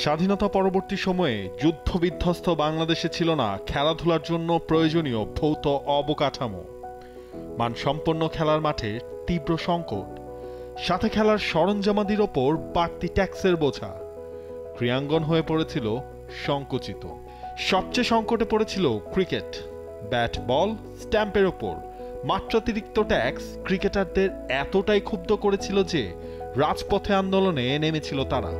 স্বাধীনতা পরবর্তী সময়ে যুদ্ধবিধ্বস্ত বাংলাদেশে ছিল না খেলাধুলার জন্য প্রয়োজনীয় ভৌত অবকাঠামো, মানসম্পন্ন খেলার মাঠে তীব্র সংকট, সাথে খেলার সরঞ্জামাদির ওপর বাড়তি ট্যাক্সের বোঝা। ক্রীড়াঙ্গন হয়ে পড়েছিল সংকুচিত। সবচেয়ে সংকটে পড়েছিল ক্রিকেট। ব্যাট বল স্ট্যাম্পের ওপর মাত্রাতিরিক্ত ট্যাক্স ক্রিকেটারদের এতটাই ক্ষুব্ধ করেছিল যে রাজপথে আন্দোলনে নেমেছিল তারা।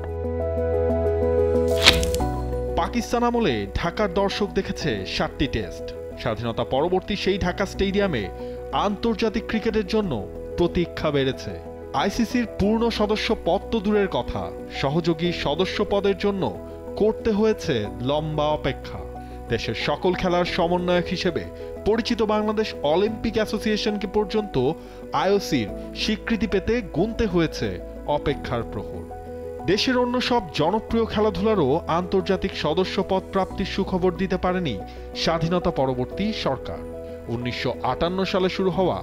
পাকিস্তান আমলে ঢাকার দর্শক দেখেছে 7টি টেস্ট। স্বাধীনতা পরবর্তী সেই ঢাকা স্টেডিয়ামে আন্তর্জাতিক ক্রিকেটের জন্য প্রতীক্ষা বেড়েছে। আইসিসির পূর্ণ সদস্য পদ তো দূরের কথা, সহযোগী সদস্য পদের জন্য করতে হয়েছে লম্বা অপেক্ষা। দেশের সকল খেলার সমন্বয়ক হিসেবে পরিচিত বাংলাদেশ অলিম্পিক অ্যাসোসিয়েশনকে পর্যন্ত আইওসির স্বীকৃতি পেতে গুনতে হয়েছে অপেক্ষার প্রহর। দেশের অন্য সব জনপ্রিয় খেলাধুলারও আন্তর্জাতিক সদস্যপদ প্রাপ্তির সুখবর দিতে পারেনি স্বাধীনতা পরবর্তী সরকার। 1958 সালে শুরু হওয়া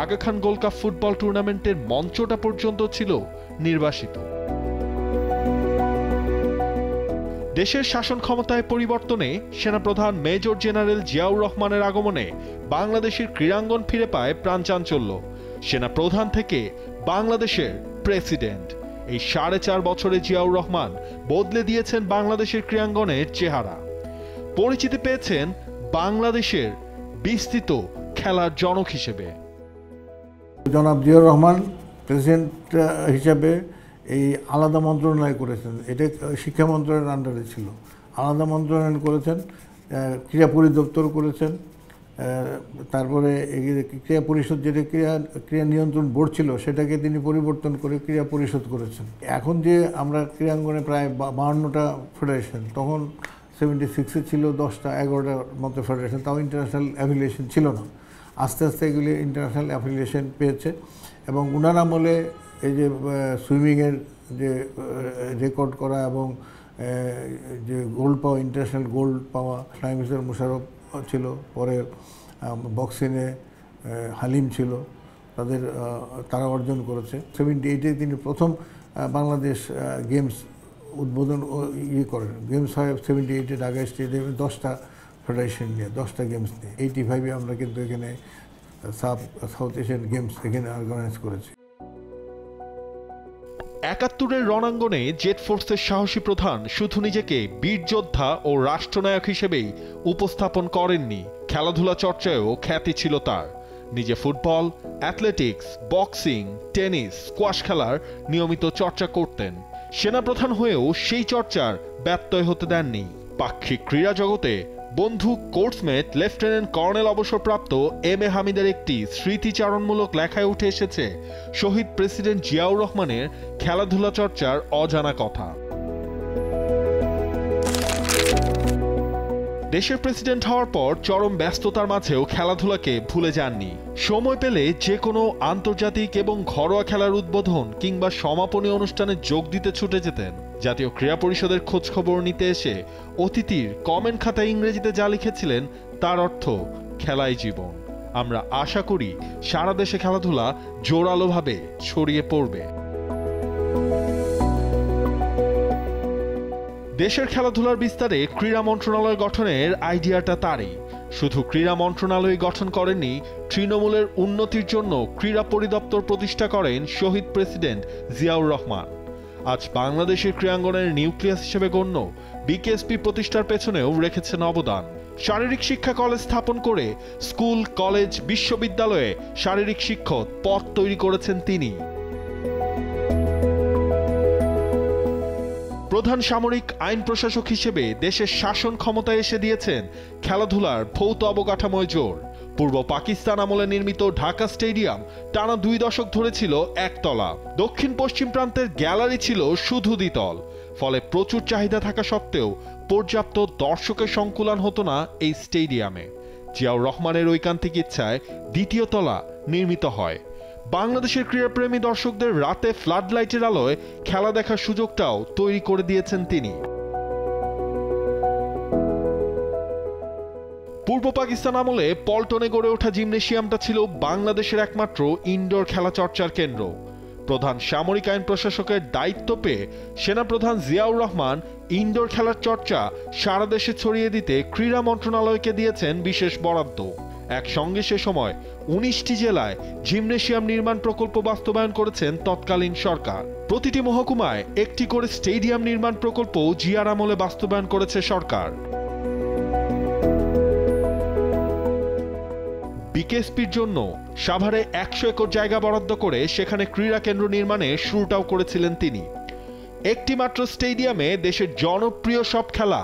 Aga Khan gold cup football টুর্নামেন্টের মঞ্চটা পর্যন্ত ছিল নির্বাসিত। দেশের শাসন ক্ষমতায় পরিবর্তনে সেনাপ্রধান মেজর জেনারেল জিয়াউর রহমানের আগমনে বাংলাদেশের ক্রীড়াঙ্গন ফিরে পায় প্রাণচাঞ্চল্য। সেনাপ্রধান থেকে বাংলাদেশের প্রেসিডেন্ট, এই 4.5 বছরে জিয়াউর রহমান বদলে দিয়েছেন বাংলাদেশের ক্রীড়াঙ্গনের চেহারা। পরিচিতি পেয়েছেন বাংলাদেশের বিস্তৃত খেলার জনক হিসেবে। জনাব জিয়াউর রহমান প্রেসিডেন্ট হিসাবে এই আলাদা মন্ত্রণালয় করেছেন, এটা শিক্ষা মন্ত্রণালয়ের আন্ডারে ছিল। আলাদা মন্ত্রণালয় করেছেন, ক্রীড়া পরিদপ্তর করেছেন, তারপরে ক্রীড়া পরিষদ, যেটা ক্রীড়া নিয়ন্ত্রণ বোর্ড ছিল সেটাকে তিনি পরিবর্তন করে ক্রীড়া পরিষদ করেছেন। এখন যে আমরা ক্রীড়াঙ্গনে প্রায় 52টা ফেডারেশন, তখন 76-এ ছিল 10টা 11টার মতো ফেডারেশন, তাও ইন্টারন্যাশনাল অ্যাফিলিয়েশন ছিল না। আস্তে আস্তে এগুলি ইন্টারন্যাশনাল অ্যাফিলিয়েশন পেয়েছে এবং উনার আমলে এই যে সুইমিংয়ের যে রেকর্ড করা এবং যে গোল্ড পাওয়া, ইন্টারন্যাশনাল গোল্ড পাওয়া, ফ্লাইং মিস্টার মুশারফ ছিল, পরে বক্সিংয়ে হালিম ছিল, তারা অর্জন করেছে। 78-এ তিনি প্রথম বাংলাদেশ গেমস উদ্বোধন করেন। গেমস হয় 78-এ ঢাকা স্টেডিয়ামে 10টা ফেডারেশন নিয়ে, 10টা গেমস নিয়ে। 85-এ আমরা কিন্তু এখানে সাউথ এশিয়ান গেমস এখানে অর্গানাইজ করেছি। 71-এর রণাঙ্গনে জেট ফোর্সের সাহসী প্রধান শুধু নিজেকে বীর যোদ্ধা ও রাষ্ট্রনায়ক হিসেবেই উপস্থাপন করেননি, খেলাধুলা চর্চায়ও খ্যাতি ছিল তার। নিজে football, athletics, boxing, tennis, squash খেলার নিয়মিত চর্চা করতেন। সেনাপ্রধান হয়েও সেই চর্চার ব্যত্যয় হতে দেননি। পাক্ষিক ক্রীড়া জগতে বন্ধু কোর্সমেট লেফটেন্যান্ট কর্নেল অবসরপ্রাপ্ত এম.এ. হামিদের একটি স্মৃতিচারণমূলক লেখায় উঠে এসেছে শহীদ প্রেসিডেন্ট জিয়াউর রহমানের খেলাধুলা চর্চার অজানা কথা। দেশের প্রেসিডেন্ট হওয়ার পর চরম ব্যস্ততার মাঝেও খেলাধুলাকে ভুলে যাননি। সময় পেলে যে কোনো আন্তর্জাতিক এবং ঘরোয়া খেলার উদ্বোধন কিংবা সমাপনী অনুষ্ঠানে যোগ দিতে ছুটে যেতেন। জাতীয় ক্রীড়া পরিষদের খোঁজখবর নিতে এসে অতিথির কমেন্ট খাতায় ইংরেজিতে যা লিখেছিলেন তার অর্থ খেলাই জীবন। আমরা আশা করি সারা দেশে খেলাধুলা জোরালোভাবে ছড়িয়ে পড়বে। দেশের খেলাধুলার বিস্তারে ক্রীড়া মন্ত্রণালয় গঠনের আইডিয়াটা তারই। শুধু ক্রীড়া মন্ত্রণালয় গঠন করেননি, তৃণমূলের উন্নতির জন্য ক্রীড়া পরিদপ্তর প্রতিষ্ঠা করেন শহীদ প্রেসিডেন্ট জিয়াউর রহমান। আজ বাংলাদেশের ক্রীড়াঙ্গনের নিউক্লিয়াস হিসেবে গণ্য বিকেএসপি প্রতিষ্ঠার পেছনেও রেখেছেন অবদান। শারীরিক শিক্ষা কলেজ স্থাপন করে স্কুল, কলেজ, বিশ্ববিদ্যালয়ে শারীরিক শিক্ষক পথ তৈরি করেছেন তিনি। প্রধান সামরিক আইন প্রশাসক হিসেবে দেশের শাসন ক্ষমতায় এসে দিয়েছেন খেলাধুলার ভৌত অবকাঠামোয় জোর। পূর্ব পাকিস্তান আমলে নির্মিত ঢাকা স্টেডিয়াম টানা 2 দশক ধরে ছিল একতলা। দক্ষিণ পশ্চিম প্রান্তের গ্যালারি ছিল শুধু দ্বিতল। ফলে প্রচুর চাহিদা থাকা সত্ত্বেও পর্যাপ্ত দর্শকের সংকুলান হতো না এই স্টেডিয়ামে। জিয়াউর রহমানের ঐকান্তিক ইচ্ছায় 2য় তলা নির্মিত হয়। বাংলাদেশের ক্রীড়াপ্রেমী দর্শকদের রাতে ফ্লাড লাইটের আলোয় খেলা দেখার সুযোগটাও তৈরি করে দিয়েছেন তিনি। পূর্ব পাকিস্তান আমলে পল্টনে গড়ে ওঠা জিমনেশিয়ামটা ছিল বাংলাদেশের একমাত্র ইনডোর খেলা চর্চার কেন্দ্র। প্রধান সামরিক আইন প্রশাসকের দায়িত্ব পেয়ে সেনাপ্রধান জিয়াউর রহমান ইনডোর খেলার চর্চা সারা দেশে ছড়িয়ে দিতে ক্রীড়া মন্ত্রণালয়কে দিয়েছেন বিশেষ বরাদ্দ। একসঙ্গে সে সময় ১৯টি জেলায় জিমনেশিয়াম নির্মাণ প্রকল্প বাস্তবায়ন করেছেন তৎকালীন সরকার। প্রতিটি মহকুমায় একটি করে স্টেডিয়াম নির্মাণ প্রকল্প জিয়ার আমলে বাস্তবায়ন করেছে সরকার। বিকেএসপির জন্য সাভারে ১০০ একর জায়গা বরাদ্দ করে সেখানে ক্রীড়া কেন্দ্র নির্মাণে শুরুটাও করেছিলেন তিনি। একটি মাত্র স্টেডিয়ামে দেশের জনপ্রিয় সব খেলা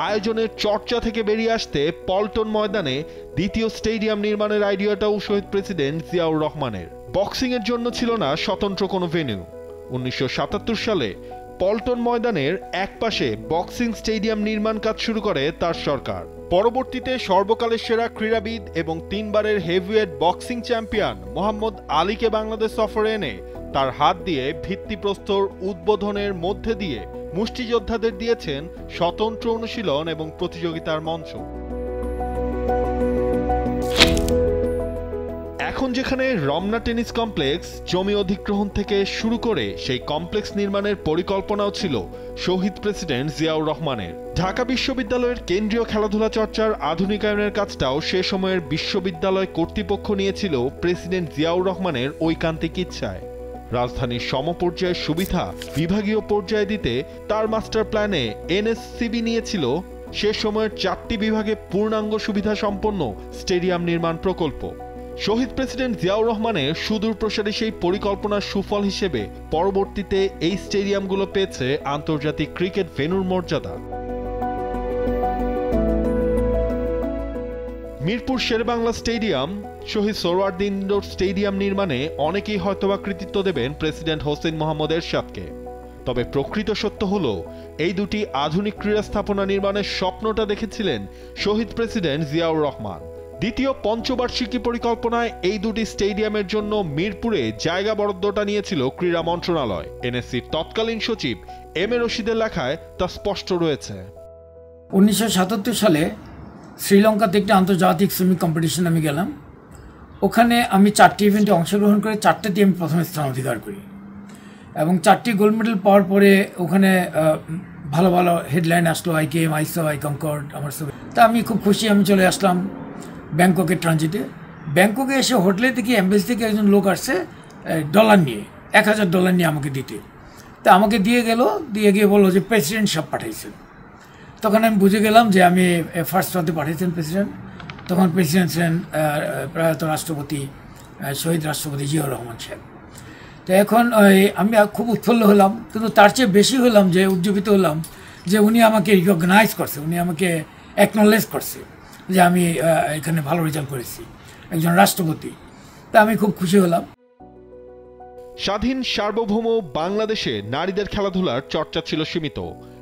আয়োজনের চর্চা থেকে বেরিয়ে আসতে পল্টন ময়দানে দ্বিতীয় স্টেডিয়াম নির্মাণের আইডিয়াটাও শহীদ প্রেসিডেন্ট জিয়াউর রহমানের। বক্সিংয়ের জন্য ছিল না স্বতন্ত্র কোনো ভেন্যু। ১৯৭৭ সালে পল্টন ময়দানের একপাশে বক্সিং স্টেডিয়াম নির্মাণ কাজ শুরু করে তার সরকার। পরবর্তীতে সর্বকালের সেরা ক্রীড়াবিদ এবং ৩ বারের হেভিওয়েট বক্সিং চ্যাম্পিয়ন মোহাম্মদ আলীকে বাংলাদেশ সফরে এনে তার হাত দিয়ে ভিত্তিপ্রস্তর উদ্বোধনের মধ্যে দিয়ে মুষ্টিযোদ্ধাদের দিয়েছেন স্বতন্ত্র অনুশীলন এবং প্রতিযোগিতার মঞ্চ। এখন যেখানে রমনা টেনিস কমপ্লেক্স জমি অধিগ্রহণ থেকে শুরু করে সেই কমপ্লেক্স নির্মাণের পরিকল্পনাও ছিল শহীদ প্রেসিডেন্ট জিয়াউর রহমানের। ঢাকা বিশ্ববিদ্যালয়ের কেন্দ্রীয় খেলাধুলা চর্চার আধুনিকায়নের কাজটাও সে সময়ের বিশ্ববিদ্যালয় কর্তৃপক্ষ নিয়েছিল প্রেসিডেন্ট জিয়াউর রহমানের ঐকান্তিক ইচ্ছায়। রাজধানীর সমপর্যায়ের সুবিধা বিভাগীয় পর্যায়ে দিতে তার মাস্টার প্ল্যানে এনএসসিবি নিয়েছিল সে সময়ের ৪টি বিভাগে পূর্ণাঙ্গ সুবিধা সম্পন্ন স্টেডিয়াম নির্মাণ প্রকল্প। শহীদ প্রেসিডেন্ট জিয়াউর রহমানের সুদূর প্রসারী সেই পরিকল্পনার সুফল হিসেবে পরবর্তীতে এই স্টেডিয়ামগুলো পেয়েছে আন্তর্জাতিক ক্রিকেট ভেন্যুর মর্যাদা। Mirpur Sherebangla stadium, Shaheed Suhrawardy indoor stadium নির্মাণে অনেকেই হয়তোবা কৃতিত্ব দেবেন প্রেসিডেন্ট হোসেন মোহাম্মদ এরশাদকে। তবে প্রকৃত সত্য হলো এই দুটি আধুনিক ক্রীড়া স্থাপনা নির্মাণের স্বপ্নটা দেখেছিলেন শহীদ প্রেসিডেন্ট জিয়াউর রহমান। দ্বিতীয় পঞ্চবার্ষিকী পরিকল্পনায় এই দুটি স্টেডিয়ামের জন্য মিরপুরে জায়গা বরাদ্দটা নিয়েছিল ক্রীড়া মন্ত্রণালয়। এনএসসির তৎকালীন সচিব এম এ রশিদের লেখায় তা স্পষ্ট রয়েছে। ১৯৭৭ সালে শ্রীলঙ্কাতে একটি আন্তর্জাতিক সুইমিং কম্পিটিশন আমি গেলাম। ওখানে আমি ৪টি ইভেন্টে অংশগ্রহণ করে ৪টাতে আমি প্রথম স্থান অধিকার করি এবং ৪টি গোল্ড মেডেল পাওয়ার পরে ওখানে ভালো ভালো হেডলাইন আসলো, I came, I saw, I conquered, আমার সব। তা আমি খুব খুশি, আমি চলে আসলাম ব্যাংককের ট্রানজিটে। ব্যাংককে এসে হোটেলে দেখি এম্বাসি থেকে একজন লোক আসছে ডলার নিয়ে, $১,০০০ নিয়ে আমাকে দিতে। তা আমাকে দিয়ে গিয়ে বললো যে প্রেসিডেন্ট সব পাঠাইছেন। তখন আমি বুঝে গেলাম যে আমি ফার্স্ট হতে পাঠিয়েছেন প্রেসিডেন্ট। তখন প্রেসিডেন্ট ছিলেন প্রয়াত রাষ্ট্রপতি শহীদ রাষ্ট্রপতি জিয়াউর রহমান সাহেব। তো এখন আমি খুব উৎফুল্ল হলাম, কিন্তু তার চেয়ে বেশি হলাম যে উজ্জীবিত হলাম যে উনি আমাকে রিকগনাইজ করছে, উনি আমাকে অ্যাকনলেজ করছে যে আমি এখানে ভালো রেজাল্ট করেছি, একজন রাষ্ট্রপতি। তা আমি খুব খুশি হলাম। স্বাধীন সার্বভৌম বাংলাদেশে নারীদের খেলাধুলার চর্চা ছিল সীমিত।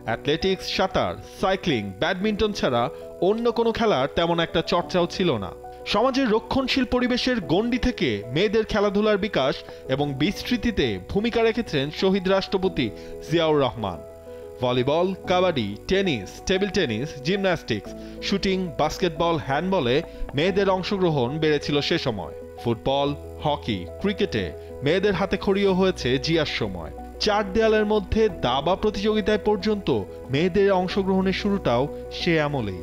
অ্যাথলেটিক্স, সাঁতার, সাইক্লিং, ব্যাডমিন্টন ছাড়া অন্য কোনো খেলার তেমন একটা চর্চাও ছিল না। সমাজের রক্ষণশীল পরিবেশের গণ্ডি থেকে মেয়েদের খেলাধুলার বিকাশ এবং বিস্তৃতিতে ভূমিকা রেখেছেন শহীদ রাষ্ট্রপতি Ziaur Rahman. Volleyball, kabaddi, tennis, table tennis, gymnastics, shooting, basketball, হ্যান্ডবলে মেয়েদের অংশগ্রহণ বেড়েছিল সে সময়। ফুটবল, হকি, ক্রিকেটে মেয়েদের হাতে খড়িও হয়েছে জিয়ার সময়। 4 দেয়ালের মধ্যে দাবা প্রতিযোগিতায় পর্যন্ত মেয়েদের অংশগ্রহণের শুরুটাও সে আমলেই।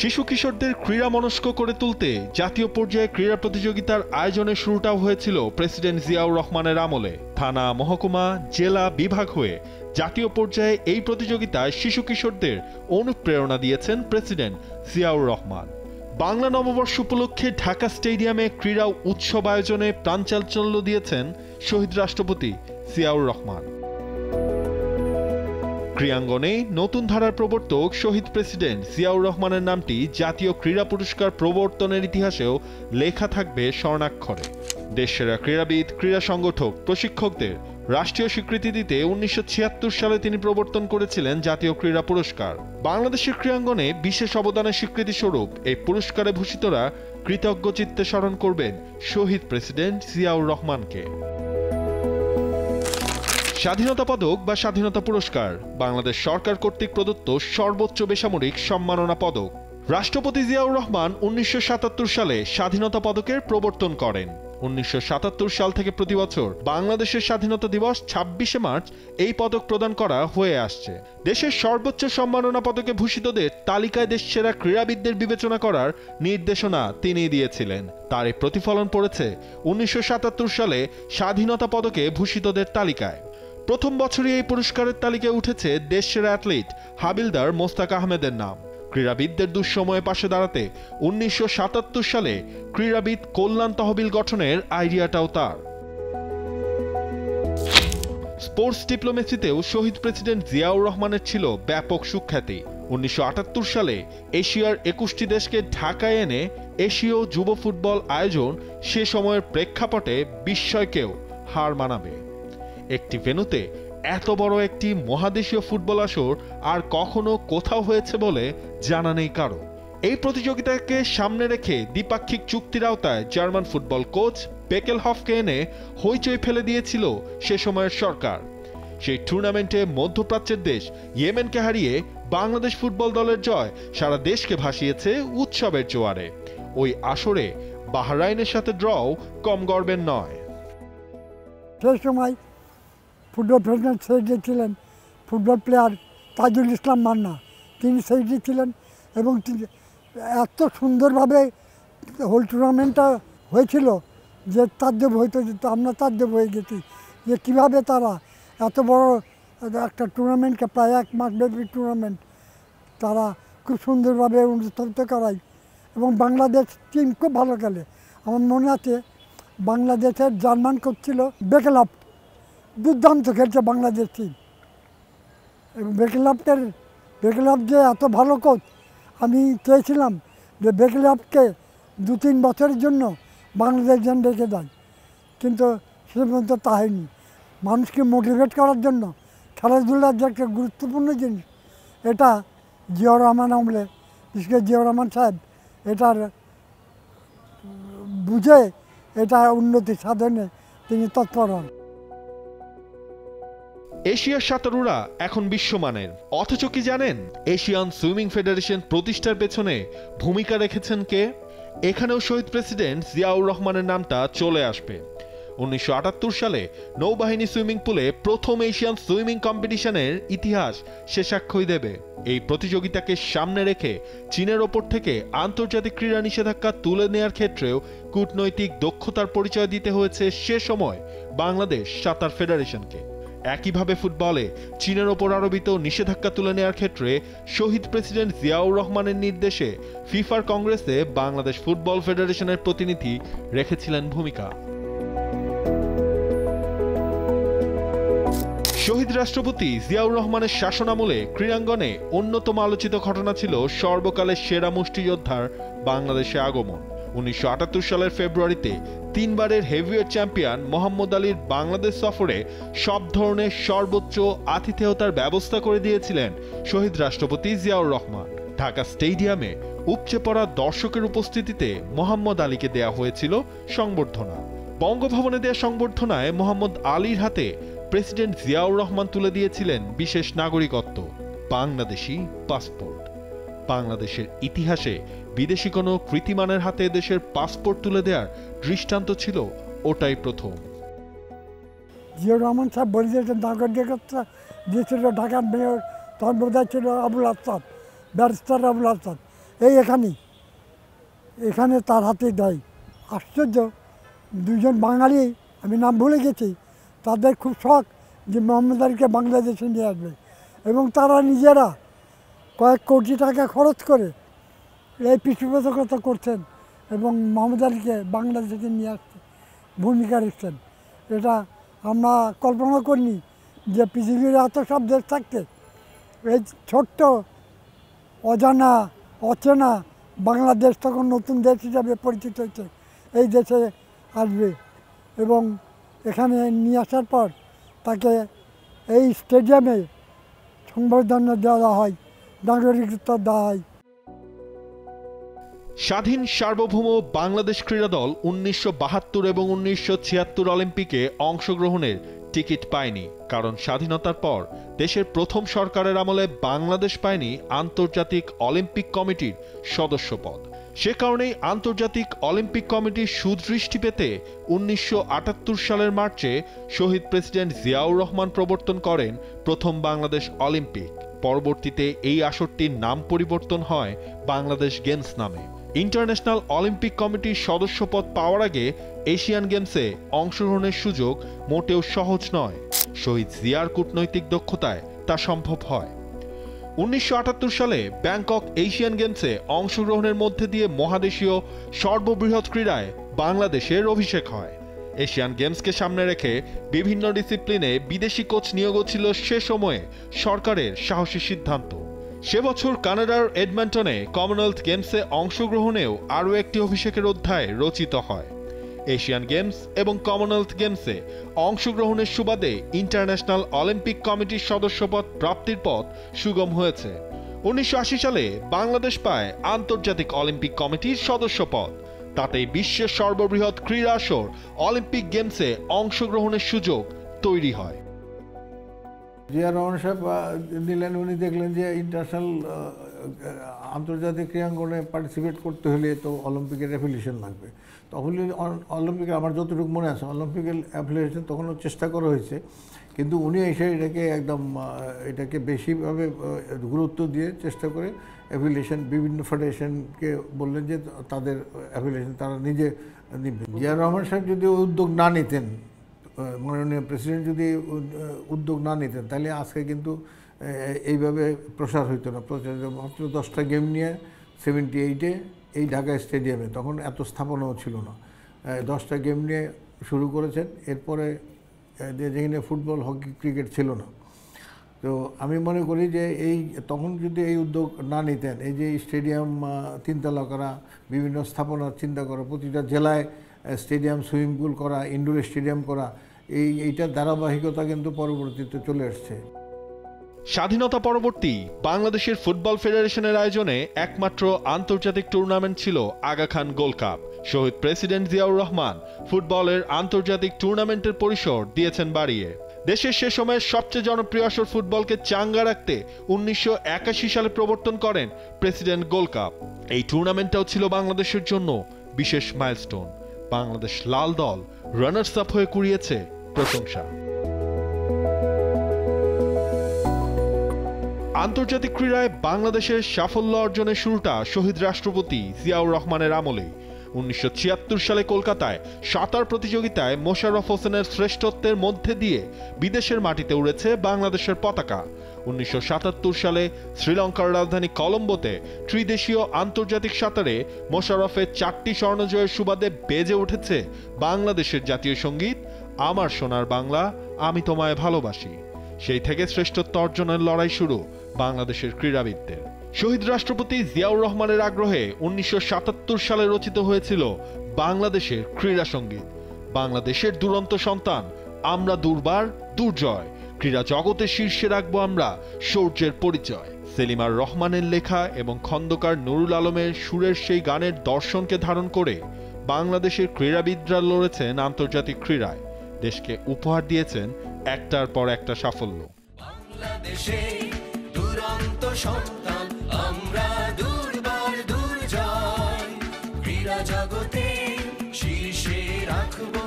শিশু কিশোরদের ক্রীড়া মনস্ক করে তুলতে জাতীয় পর্যায়ে ক্রীড়া প্রতিযোগিতার আয়োজনের শুরুটাও হয়েছিল প্রেসিডেন্ট জিয়াউর রহমানের আমলে। থানা, মহকুমা, জেলা, বিভাগ হয়ে জাতীয় পর্যায়ে এই প্রতিযোগিতায় শিশু কিশোরদের অনুপ্রেরণা দিয়েছেন প্রেসিডেন্ট জিয়াউর রহমান। বাংলা নববর্ষ উপলক্ষে ঢাকা স্টেডিয়ামে ক্রীড়া উৎসব আয়োজনে প্রাণচাঞ্চল্য দিয়েছেন শহীদ রাষ্ট্রপতি জিয়াউর রহমান। ক্রীড়াঙ্গনে নতুন ধারার প্রবর্তক শহীদ প্রেসিডেন্ট জিয়াউর রহমানের নামটি জাতীয় ক্রীড়া পুরস্কার প্রবর্তনের ইতিহাসেও লেখা থাকবে স্বর্ণাক্ষরে। দেশসেরা ক্রীড়াবিদ, ক্রীড়া সংগঠক, প্রশিক্ষকদের রাষ্ট্রীয় স্বীকৃতি দিতে 1976 সালে তিনি প্রবর্তন করেছিলেন জাতীয় ক্রীড়া পুরস্কার। বাংলাদেশের ক্রীড়াঙ্গনে বিশেষ অবদানের স্বীকৃতি স্বরূপ এই পুরস্কারে ভূষিতরা কৃতজ্ঞ চিত্তে স্মরণ করবেন শহীদ প্রেসিডেন্ট জিয়াউর রহমানকে। স্বাধীনতা পদক বা স্বাধীনতা পুরস্কার বাংলাদেশ সরকার কর্তৃক প্রদত্ত সর্বোচ্চ বেসামরিক সম্মাননা পদক। রাষ্ট্রপতি জিয়াউর রহমান 1977 সালে স্বাধীনতা পদকের প্রবর্তন করেন। 1977 সাল থেকে প্রতি বছর বাংলাদেশের স্বাধীনতা দিবস 26শে মার্চ এই পদক প্রদান করা হয়ে আসছে। দেশের সর্বোচ্চ সম্মাননা পদকে ভূষিতদের তালিকায় দেশসেরা ক্রীড়াবিদদের বিবেচনা করার নির্দেশনা তিনিই দিয়েছিলেন। তার এই প্রতিফলন পড়েছে 1977 সালে স্বাধীনতা পদকে ভূষিতদের তালিকায়। প্রথম বছরই এই পুরস্কারের তালিকায় উঠেছে দেশসেরা অ্যাথলিট হাবিলদার মোস্তাক আহমেদের নাম। ক্রীড়াবিদদের দুঃসময়ে পাশে দাঁড়াতে 1977 সালে ক্রীড়াবিদ কল্যাণ তহবিল গঠনের আইডিয়াটাও তার। স্পোর্টস ডিপ্লোমেসিতেও শহীদ প্রেসিডেন্ট জিয়াউর রহমানের ছিল ব্যাপক সুখ্যাতি। 1978 সালে এশিয়ার 21টি দেশকে ঢাকায় এনে এশীয় যুব ফুটবল আয়োজন সে সময়ের প্রেক্ষাপটে বিস্ময়কেও হার মানাবে। একটি ভেন্যুতে এত বড় একটি মহাদেশীয় ফুটবল আসর আর কখনো কোথাও হয়েছে বলে জানা নেই কারো। এই প্রতিযোগিতাকে সামনে রেখে দ্বিপাক্ষিক চুক্তির আওতায় জার্মান ফুটবল কোচ বেকেলহফকে এনে হইচই ফেলে দিয়েছিল সে সময়ের সরকার। সেই টুর্নামেন্টে মধ্যপ্রাচ্যের দেশ ইয়েমেনকে হারিয়ে বাংলাদেশ ফুটবল দলের জয় সারা দেশকে ভাসিয়েছে উৎসবের জোয়ারে। ওই আসরে বাহরাইনের সাথে ড্রও কম গর্বের নয়। সেই সময় ফুটবল প্রেসিডেন্ট সেক্রেটারি ছিলেন ফুটবল প্লেয়ার তাজুল ইসলাম মান্না, তিনি সেক্রেটারি ছিলেন এবং এত সুন্দরভাবে হোল টুর্নামেন্টটা হয়েছিল যে তাজ্জব হইতে যেত, আমরা তাজ্জব হয়ে গেছি যে কীভাবে তারা এত বড় একটা টুর্নামেন্টকে, প্রায় 1 মাস ব্যাপী টুর্নামেন্ট তারা খুব সুন্দরভাবে অনুষ্ঠিত করায় এবং বাংলাদেশ টিম খুব ভালো খেলে। আমার মনে আছে বাংলাদেশের জার্মান কোচ ছিল বেকেলহফ, দুর্দান্ত খেলছে বাংলাদেশ টিম। এবং বেকেলহফ যে এত ভালো কোচ, আমি চেয়েছিলাম যে বেকেলহফকে 2-3 বছরের জন্য বাংলাদেশ যেন রেখে দেয়, কিন্তু সে পর্যন্ত তা হয়নি। মানুষকে মোটিভেট করার জন্য খেলাধুলার যে একটা গুরুত্বপূর্ণ জিনিস, এটা জিয়াউর রহমান আমলে, বিশেষ করে জিয়াউর রহমান সাহেব এটার বুঝে এটা উন্নতি সাধনে তিনি তৎপর হন। এশিয়ার সাঁতারুরা এখন বিশ্বমানের, অথচ কি জানেন এশিয়ান সুইমিং ফেডারেশন প্রতিষ্ঠার পেছনে ভূমিকা রেখেছেন কে? এখানেও শহীদ প্রেসিডেন্ট জিয়াউর রহমানের নামটা চলে আসবে। 1978 সালে নৌবাহিনী সুইমিং পুলে প্রথম এশিয়ান সুইমিং কম্পিটিশনের ইতিহাস সে সাক্ষ্যই দেবে। এই প্রতিযোগিতাকে সামনে রেখে চীনের ওপর থেকে আন্তর্জাতিক ক্রীড়া নিষেধাজ্ঞা তুলে নেওয়ার ক্ষেত্রেও কূটনৈতিক দক্ষতার পরিচয় দিতে হয়েছে সে সময় বাংলাদেশ সাঁতার ফেডারেশনকে। একইভাবে ফুটবলে চীনের ওপর আরোপিত নিষেধাজ্ঞা তুলে নেওয়ার ক্ষেত্রে শহীদ প্রেসিডেন্ট জিয়াউর রহমানের নির্দেশে ফিফার কংগ্রেসে বাংলাদেশ ফুটবল ফেডারেশনের প্রতিনিধি রেখেছিলেন ভূমিকা। শহীদ রাষ্ট্রপতি জিয়াউর রহমানের শাসনামলে ক্রীড়াঙ্গনে অন্যতম আলোচিত ঘটনা ছিল সর্বকালের সেরা মুষ্টিযোদ্ধার বাংলাদেশে আগমন। 1978 সালের ফেব্রুয়ারিতে 3 বারের হেভিওয়েট চ্যাম্পিয়ন মোহাম্মদ আলীর বাংলাদেশ সফরে সব ধরনের সর্বোচ্চ আতিথেয়তার ব্যবস্থা করে দিয়েছিলেন শহীদ রাষ্ট্রপতি জিয়াউর রহমান। ঢাকা স্টেডিয়ামে উপচে পড়া দর্শকের উপস্থিতিতে মোহাম্মদ আলীকে দেয়া হয়েছিল সংবর্ধনা। বঙ্গভবনে দেয়া সংবর্ধনায় মোহাম্মদ আলীর হাতে প্রেসিডেন্ট জিয়াউর রহমান তুলে দিয়েছিলেন বিশেষ নাগরিকত্ব, বাংলাদেশি পাসপোর্ট। বাংলাদেশের ইতিহাসে বিদেশি কোনো কৃতিমানের হাতে দেশের পাসপোর্ট তুলে দেওয়ার দৃষ্টান্ত ছিল ওটাই প্রথম। জিয়াউর রহমান সাহেব বলে দিয়েছেন নাগরিকত্ব দিয়েছিল ঢাকার মেয়র, তখন বোধহয় ছিল আবুল আসাদ, ব্যারিস্টার আবুল আসাদ, এখানে তার হাতে দেয়। আশ্চর্য, 2জন বাঙালি, আমি নাম ভুলে গেছি, তাদের খুব শখ যে মোহাম্মদ আলীকে বাংলাদেশে নিয়ে আসবে এবং তারা নিজেরা কয়েক কোটি টাকা খরচ করে এই পৃষ্ঠপোষকতা করছেন এবং মোহাম্মদ আলীকে বাংলাদেশে নিয়ে আসতে ভূমিকা রেখেছেন। এটা আমরা কল্পনা করিনি যে পৃথিবীর এত সব দেশ থাকতে এই ছোট্ট অজানা অচেনা বাংলাদেশ তখন নতুন দেশ হিসাবে পরিচিত হয়েছে, এই দেশে আসবে। এবং এখানে নিয়ে আসার পর তাকে এই স্টেডিয়ামে সংবর্ধনা দেওয়া হয়, নাগরিকত্ব দেওয়া হয়। স্বাধীন সার্বভৌম বাংলাদেশ ক্রীড়া দল 1972 এবং 1976 অলিম্পিকে অংশগ্রহণের টিকিট পায়নি, কারণ স্বাধীনতার পর দেশের প্রথম সরকারের আমলে বাংলাদেশ পায়নি আন্তর্জাতিক অলিম্পিক কমিটির সদস্যপদ। সে কারণেই আন্তর্জাতিক অলিম্পিক কমিটির সুদৃষ্টি পেতে 1978 সালের মার্চে শহীদ প্রেসিডেন্ট জিয়াউর রহমান প্রবর্তন করেন প্রথম বাংলাদেশ অলিম্পিক। পরবর্তীতে এই আসরটির নাম পরিবর্তন হয় বাংলাদেশ গেমস নামে। ইন্টারন্যাশনাল অলিম্পিক কমিটির সদস্যপদ পাওয়ার আগে এশিয়ান গেমসে অংশগ্রহণের সুযোগ মোটেও সহজ নয়। শহীদ জিয়ার কূটনৈতিক দক্ষতায় তা সম্ভব হয়। 1978 সালে ব্যাংকক এশিয়ান গেমসে অংশগ্রহণের মধ্যে দিয়ে মহাদেশীয় সর্ববৃহৎ ক্রীড়ায় বাংলাদেশের অভিষেক হয়। এশিয়ান গেমসকে সামনে রেখে বিভিন্ন ডিসিপ্লিনে বিদেশি কোচ নিয়োগও ছিল সে সময়ে সরকারের সাহসী সিদ্ধান্ত। সে বছর কানাডার এডমন্টনে কমনওয়েলথ গেমসে অংশগ্রহণেও আরও একটি অভিষেকের অধ্যায় রচিত হয়। এশিয়ান গেমস এবং কমনওয়েলথ গেমসে অংশগ্রহণের সুবাদে ইন্টারন্যাশনাল অলিম্পিক কমিটির সদস্যপদ প্রাপ্তির পথ সুগম হয়েছে। 1980 সালে বাংলাদেশ পায় আন্তর্জাতিক অলিম্পিক কমিটির সদস্যপদ। তাতেই বিশ্বের সর্ববৃহৎ ক্রীড়া আসর অলিম্পিক গেমসে অংশগ্রহণের সুযোগ তৈরি হয়। জিয়া রহমান সাহেব নিলেন, উনি দেখলেন যে ইন্টারন্যাশনাল আন্তর্জাতিক ক্রীড়াঙ্গনে পার্টিসিপেট করতে হলে তো অলিম্পিকের অ্যাফিলিয়েশন লাগবে। তখন অলিম্পিকে আমার যতটুকু মনে আছে অলিম্পিকের অ্যাফিলিয়েশন তখনও চেষ্টা করা হয়েছে, কিন্তু উনি এসে এটাকে বেশিভাবে গুরুত্ব দিয়ে চেষ্টা করে অ্যাফিলিয়েশন বিভিন্ন ফেডারেশনকে বললেন যে তাদের অ্যাফিলিয়েশন তারা নিজে নিবেন। জিয়া রহমান সাহেব যদি উদ্যোগ না নিতেন, মাননীয় প্রেসিডেন্ট যদি উদ্যোগ না নিতেন, তাহলে আজকে কিন্তু এইভাবে প্রসার হইতো না। মাত্র 10টা গেম নিয়ে 78-এ এই ঢাকা স্টেডিয়ামে, তখন এত স্থাপনাও ছিল না, 10টা গেম নিয়ে শুরু করেছেন। এরপরে যেখানে ফুটবল, হকি, ক্রিকেট ছিল না। তো আমি মনে করি যে তখন যদি এই উদ্যোগ না নিতেন, এই যে স্টেডিয়াম 3 তলা করা, বিভিন্ন স্থাপনার চিন্তা করা, প্রতিটা জেলায় স্টেডিয়াম, সুইমিং পুল করা, ইনডোর স্টেডিয়াম করা, এইটার ধারাবাহিকতা কিন্তু পরবর্তীতে চলে আসছে। স্বাধীনতা পরবর্তী বাংলাদেশের ফুটবল ফেডারেশনের আয়োজনে একমাত্র আন্তর্জাতিক টুর্নামেন্ট ছিল আগা খান গোল্ড কাপ। শহীদ প্রেসিডেন্ট জিয়াউর রহমান ফুটবলের আন্তর্জাতিক টুর্নামেন্টের পরিসর দিয়েছেন বাড়িয়ে। দেশের সে সময়ের সবচেয়ে জনপ্রিয় আসর ফুটবলকে চাঙ্গা রাখতে 1981 সালে প্রবর্তন করেন প্রেসিডেন্ট গোল্ড কাপ। এই টুর্নামেন্টটাও ছিল বাংলাদেশের জন্য বিশেষ মাইলস্টোন। বাংলাদেশ লাল দল রানার্স আপ হয়ে কুড়িয়েছে প্রশংসা। আন্তর্জাতিক ক্রীড়ায় বাংলাদেশের সাফল্য অর্জনের শুরুটা শহীদ রাষ্ট্রপতি জিয়াউর রহমানের আমলে। 1976 সালে কলকাতায় সাঁতার প্রতিযোগিতায় মোশাররফ হোসেনের শ্রেষ্ঠত্বের মধ্যে দিয়ে বিদেশের মাটিতে উড়েছে বাংলাদেশের পতাকা। 1977 সালে শ্রীলঙ্কার রাজধানী কলম্বোতে ত্রিদেশীয় আন্তর্জাতিক সাঁতারে মোশাররফের 4টি স্বর্ণজয়ের সুবাদে বেজে উঠেছে বাংলাদেশের জাতীয় সঙ্গীত আমার সোনার বাংলা আমি তোমায় ভালোবাসি। সেই থেকে শ্রেষ্ঠত্ব অর্জনের লড়াই শুরু বাংলাদেশের ক্রীড়াবিদদের। শহীদ রাষ্ট্রপতি জিয়াউর রহমানের আগ্রহে 1977 সালে রচিত হয়েছিল বাংলাদেশের ক্রীড়া সঙ্গীত। বাংলাদেশের দুরন্ত সন্তান আমরা, দুর্বার দুর্জয়, ক্রীড়া জগতের শীর্ষে রাখবো আমরা শৌর্যের পরিচয়। সেলিমার রহমানের লেখা এবং খন্দকার নুরুল আলমের সুরের সেই গানের দর্শনকে ধারণ করে বাংলাদেশের ক্রীড়াবিদরা লড়েছেন আন্তর্জাতিক ক্রীড়ায়, দেশকে উপহার দিয়েছেন একটার পর একটা সাফল্য। সন্তান আমরা, দুর্বার দুর্জয়, ক্রীড়া জগতে শীর্ষে রাখবো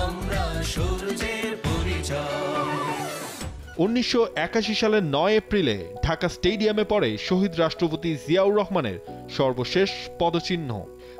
আমরা সূর্যের পরিচয়। 1981 সালের 9 এপ্রিলে ঢাকা স্টেডিয়ামে পড়ে শহীদ রাষ্ট্রপতি জিয়াউর রহমানের সর্বশেষ পদচিহ্ন।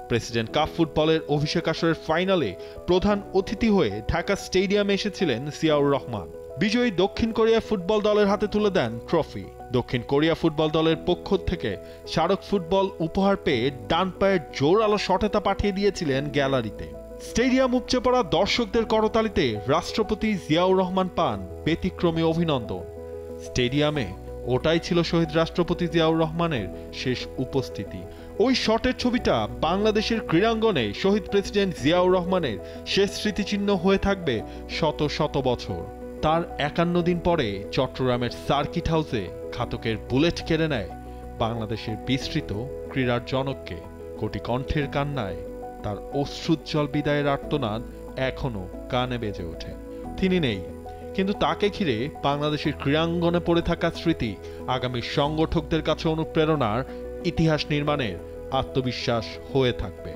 প্রেসিডেন্ট কাপ ফুটবলের অভিষেক আসরের ফাইনালে প্রধান অতিথি হয়ে ঢাকা স্টেডিয়ামে এসেছিলেন জিয়াউর রহমান। বিজয়ী দক্ষিণ কোরিয়া ফুটবল দলের হাতে তুলে দেন ট্রফি। দক্ষিণ কোরিয়া ফুটবল দলের পক্ষ থেকে স্মারক ফুটবল উপহার পেয়ে ডান পায়ের জোরালো শটে তা পাঠিয়ে দিয়েছিলেন গ্যালারিতে। স্টেডিয়াম উপচে পড়া দর্শকদের করতালিতে রাষ্ট্রপতি জিয়াউর রহমান পান ব্যতিক্রমী অভিনন্দন। স্টেডিয়ামে ওটাই ছিল শহীদ রাষ্ট্রপতি জিয়াউর রহমানের শেষ উপস্থিতি। ওই শটের ছবিটা বাংলাদেশের ক্রীড়াঙ্গনে শহীদ প্রেসিডেন্ট জিয়াউর রহমানের শেষ স্মৃতিচিহ্ন হয়ে থাকবে শত শত বছর। তার 51 দিন পরে চট্টগ্রামের সার্কিট হাউসে ঘাতকের বুলেট কেড়ে নেয় বাংলাদেশের বিস্মৃত ক্রীড়ার জনককে। কোটি কণ্ঠের কান্নায় তার অশ্রুজ্জ্বল বিদায়ের আর্তনাদ এখনো কানে বেজে ওঠে। তিনি নেই, কিন্তু তাকে ঘিরে বাংলাদেশের ক্রীড়াঙ্গনে পড়ে থাকা স্মৃতি আগামী সংগঠকদের কাছে অনুপ্রেরণার ইতিহাস নির্মাণের আত্মবিশ্বাস হয়ে থাকবে।